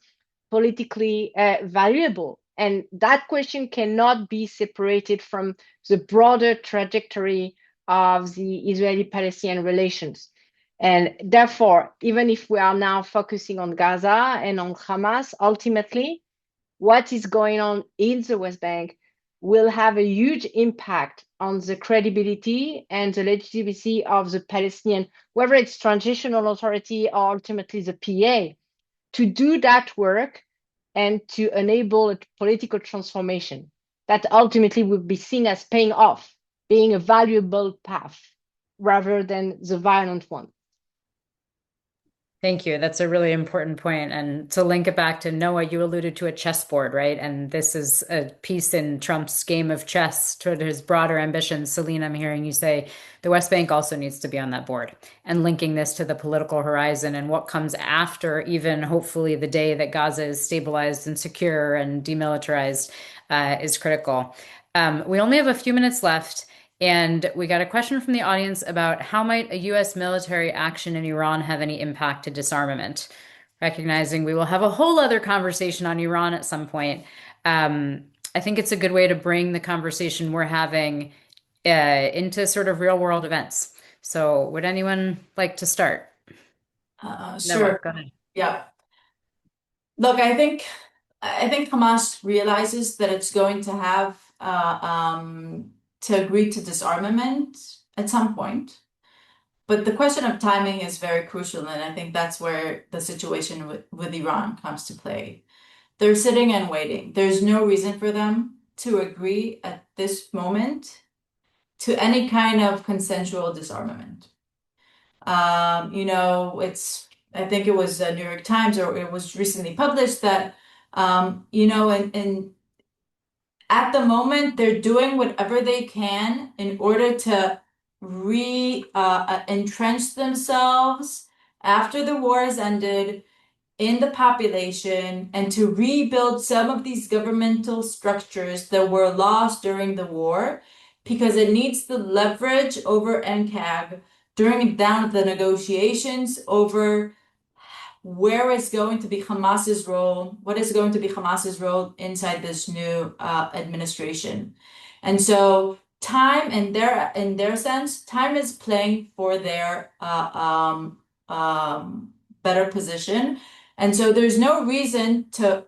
politically valuable. And that question cannot be separated from the broader trajectory of the Israeli-Palestinian relations. And therefore, even if we are now focusing on Gaza and on Hamas, ultimately, what is going on in the West Bank will have a huge impact on the credibility and the legitimacy of the Palestinian, whether it's transitional authority or ultimately the PA, to do that work and to enable a political transformation that ultimately would be seen as paying off, being a valuable path rather than the violent one. Thank you. That's a really important point. And to link it back to Noah, you alluded to a chessboard, right? And this is a piece in Trump's game of chess toward his broader ambitions. Celine, I'm hearing you say the West Bank also needs to be on that board, and linking this to the political horizon and what comes after, even hopefully the day that Gaza is stabilized and secure and demilitarized, is critical. We only have a few minutes left. And we got a question from the audience about how might a U.S. military action in Iran have any impact to disarmament? Recognizing we will have a whole other conversation on Iran at some point. I think it's a good way to bring the conversation we're having into sort of real world events. So would anyone like to start? Noah, Sure. go ahead. Yeah. Look, I think Hamas realizes that it's going to have to agree to disarmament at some point. But the question of timing is very crucial, and I think that's where the situation with Iran comes to play. They're sitting and waiting. There's no reason for them to agree at this moment to any kind of consensual disarmament. I think it was New York Times, or it was recently published that, and at the moment they're doing whatever they can in order to entrench themselves after the war has ended in the population and to rebuild some of these governmental structures that were lost during the war, because it needs the leverage over NCAG during down the negotiations over where is going to be Hamas's role, what is going to be Hamas's role inside this new administration. And so time, in their sense, time is playing for their better position. And so there's no reason to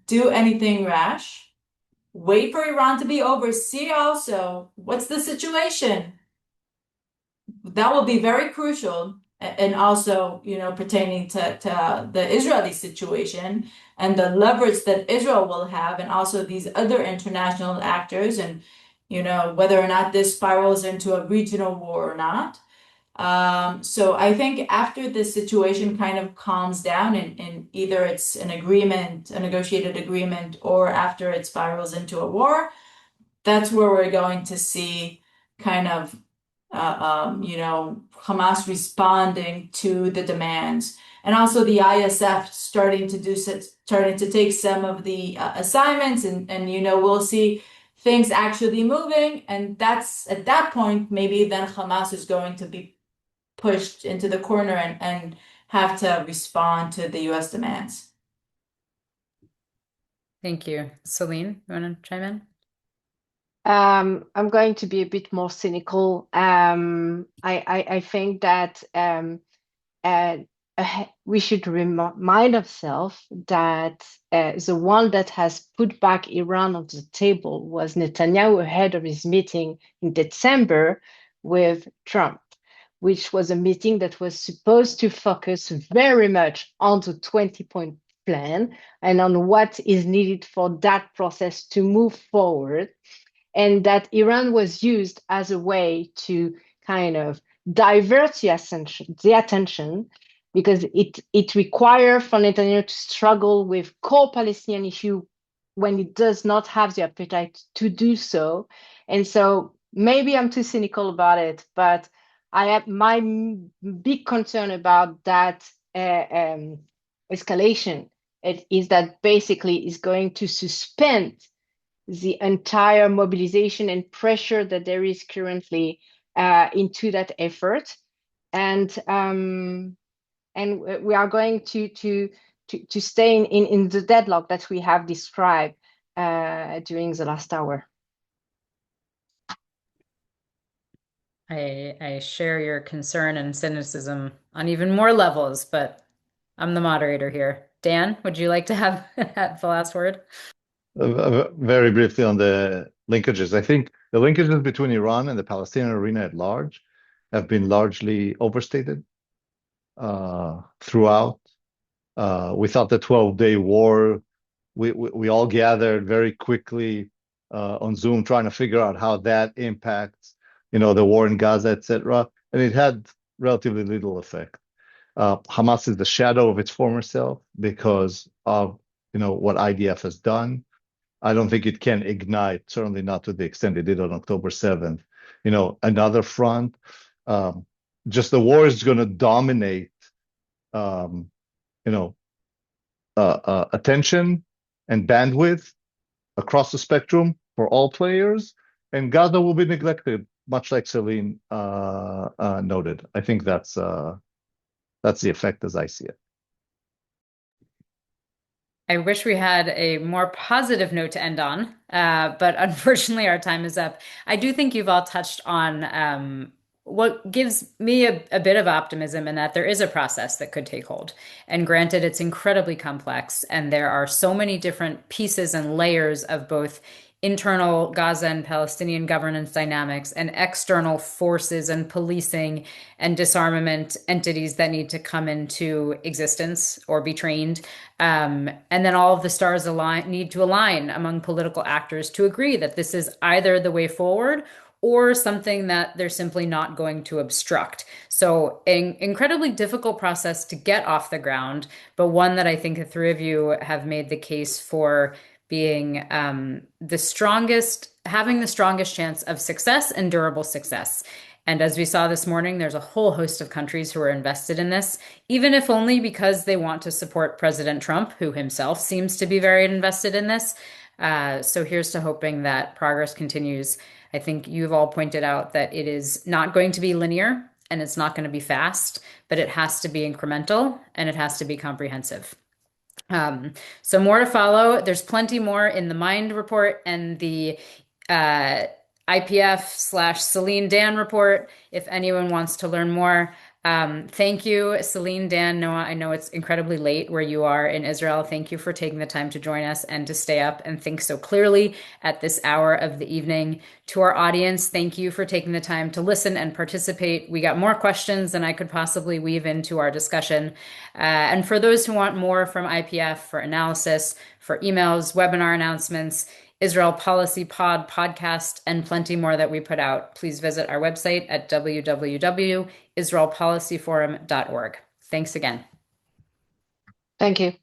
do anything rash. Wait for Iran to be over. See also what's the situation. That will be very crucial, and also, pertaining to the Israeli situation and the leverage that Israel will have, and also these other international actors, and whether or not this spirals into a regional war or not. So I think after this situation kind of calms down, and either it's an agreement, a negotiated agreement, or after it spirals into a war, that's where we're going to see kind of, Hamas responding to the demands, and also the ISF starting to take some of the assignments, and we'll see things actually moving, and that's at that point maybe then Hamas is going to be pushed into the corner and have to respond to the U.S. demands. Thank you. Celine, you want to chime in? I'm going to be a bit more cynical. I think that we should remind ourselves that the one that has put back Iran on the table was Netanyahu ahead of his meeting in December with Trump, which was a meeting that was supposed to focus very much on the 20-point plan and on what is needed for that process to move forward. And that Iran was used as a way to kind of divert the attention, because it required for Netanyahu to struggle with core Palestinian issue when it does not have the appetite to do so. And so maybe I'm too cynical about it, but I have my big concern about that escalation. It is that basically is going to suspend the entire mobilization and pressure that there is currently into that effort, and we are going to stay in the deadlock that we have described during the last hour. I share your concern and cynicism on even more levels, but I'm the moderator here. Dan, would you like to have the last word? Very briefly on the linkages. I think the linkages between Iran and the Palestinian arena at large have been largely overstated throughout. We thought the 12-day war, we all gathered very quickly on Zoom trying to figure out how that impacts, the war in Gaza, etc. And it had relatively little effect. Hamas is the shadow of its former self because of, what IDF has done. I don't think it can ignite, certainly not to the extent it did on October 7th, another front. Just the war is going to dominate, you know, attention and bandwidth across the spectrum for all players, and Gaza will be neglected, much like Celine noted. I think that's the effect as I see it. I wish we had a more positive note to end on, but unfortunately our time is up. I do think you've all touched on what gives me a bit of optimism in that there is a process that could take hold. And granted, it's incredibly complex, and there are so many different pieces and layers of both internal Gaza and Palestinian governance dynamics and external forces and policing and disarmament entities that need to come into existence or be trained. And then all of the stars need to align among political actors to agree that this is either the way forward or something that they're simply not going to obstruct. So an incredibly difficult process to get off the ground, but one that I think the three of you have made the case for being having the strongest chance of success and durable success. And as we saw this morning, there's a whole host of countries who are invested in this, even if only because they want to support President Trump, who himself seems to be very invested in this. So here's to hoping that progress continues. I think you've all pointed out that it is not going to be linear and it's not going to be fast, but it has to be incremental and it has to be comprehensive. So more to follow. There's plenty more in the Mind report and the IPF/Celine Dan report if anyone wants to learn more. Thank you, Celine, Dan, Noah. I know it's incredibly late where you are in Israel. Thank you for taking the time to join us and to stay up and think so clearly at this hour of the evening. To our audience, thank you for taking the time to listen and participate. We got more questions than I could possibly weave into our discussion. And for those who want more from IPF for analysis, for emails, webinar announcements, Israel Policy Pod podcast, and plenty more that we put out, please visit our website at www.israelpolicyforum.org. Thanks again. Thank you.